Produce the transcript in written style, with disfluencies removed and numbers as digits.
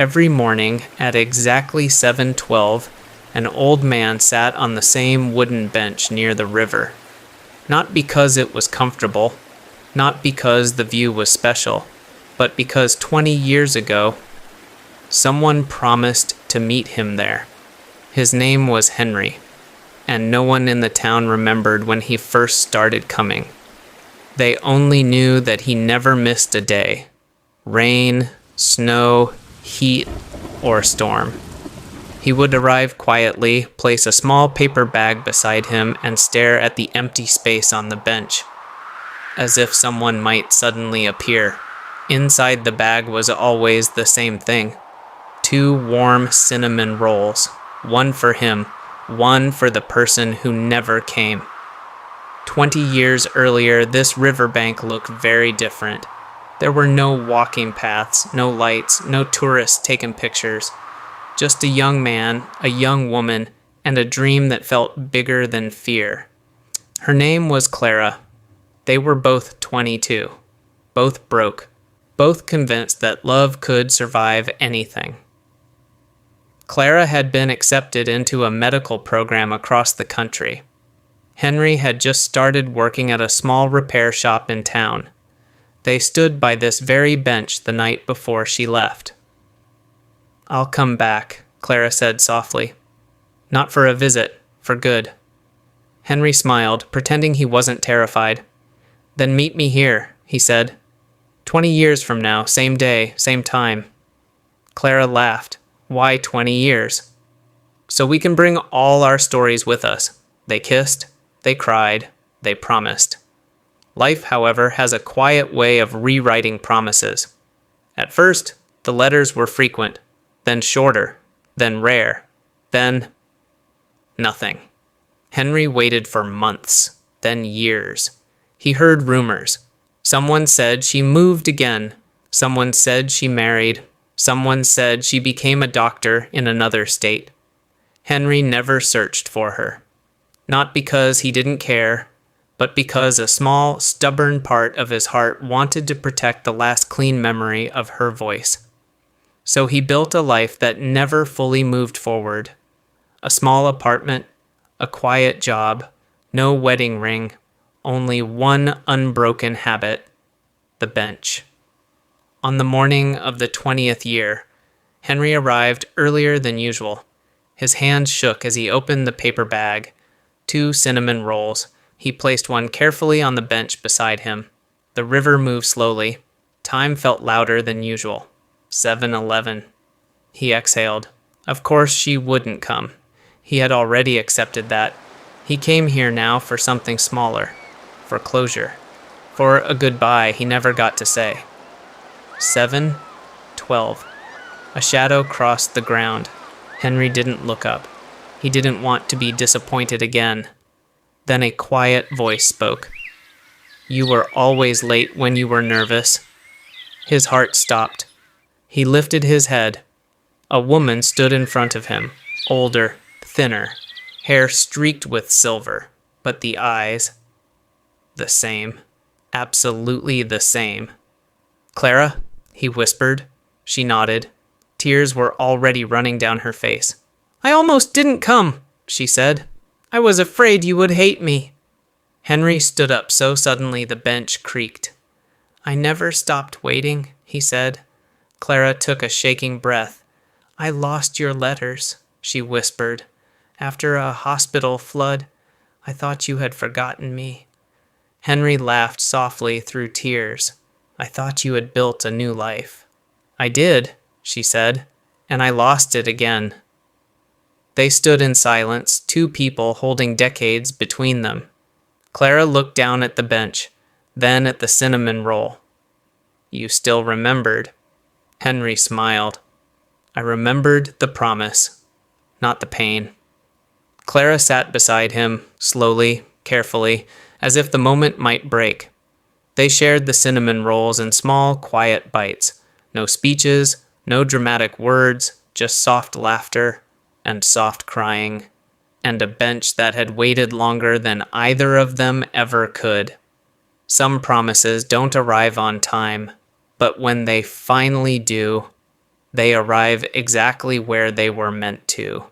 Every morning at exactly 7:12, an old man sat on the same wooden bench near the river. Not because it was comfortable, not because the view was special, but because 20 years ago, someone promised to meet him there. His name was Henry, and no one in the town remembered when he first started coming. They only knew that he never missed a day. Rain, snow, heat, or storm. He would arrive quietly, place a small paper bag beside him, and stare at the empty space on the bench, as if someone might suddenly appear. Inside the bag was always the same thing. 2 warm cinnamon rolls, one for him, one for the person who never came. 20 years earlier, this riverbank looked very different. There were no walking paths, no lights, no tourists taking pictures. Just a young man, a young woman, and a dream that felt bigger than fear. Her name was Clara. They were both 22, both broke, both convinced that love could survive anything. Clara had been accepted into a medical program across the country. Henry had just started working at a small repair shop in town. They stood by this very bench the night before she left. "I'll come back," Clara said softly. "Not for a visit, for good." Henry smiled, pretending he wasn't terrified. "Then meet me here," he said. 20 years from now, same day, same time." Clara laughed. "Why 20 years?" "So we can bring all our stories with us." They kissed, they cried, they promised. Life, however, has a quiet way of rewriting promises. At first, the letters were frequent, then shorter, then rare, then nothing. Henry waited for months, then years. He heard rumors. Someone said she moved again. Someone said she married. Someone said she became a doctor in another state. Henry never searched for her. Not because he didn't care, but because a small, stubborn part of his heart wanted to protect the last clean memory of her voice. So he built a life that never fully moved forward. A small apartment, a quiet job, no wedding ring, only one unbroken habit: the bench. On the morning of the 20th year, Henry arrived earlier than usual. His hand shook as he opened the paper bag. 2 cinnamon rolls. He placed one carefully on the bench beside him. The river moved slowly. Time felt louder than usual. 7:11. He exhaled. Of course she wouldn't come. He had already accepted that. He came here now for something smaller. For closure. For a goodbye he never got to say. 7:12. A shadow crossed the ground. Henry didn't look up. He didn't want to be disappointed again. Then a quiet voice spoke. "You were always late when you were nervous." His heart stopped. He lifted his head. A woman stood in front of him, older, thinner, hair streaked with silver, but the eyes, the same, absolutely the same. "Clara?" he whispered. She nodded. Tears were already running down her face. "I almost didn't come," she said. "I was afraid you would hate me." Henry stood up so suddenly the bench creaked. "I never stopped waiting," he said. Clara took a shaking breath. "I lost your letters," she whispered. "After a hospital flood, I thought you had forgotten me." Henry laughed softly through tears. "I thought you had built a new life." "I did," she said, "and I lost it again." They stood in silence, 2 people holding decades between them. Clara looked down at the bench, then at the cinnamon roll. "You still remembered." Henry smiled. "I remembered the promise, not the pain." Clara sat beside him, slowly, carefully, as if the moment might break. They shared the cinnamon rolls in small, quiet bites. No speeches, no dramatic words, just soft laughter and soft crying, and a bench that had waited longer than either of them ever could. Some promises don't arrive on time, but when they finally do, they arrive exactly where they were meant to.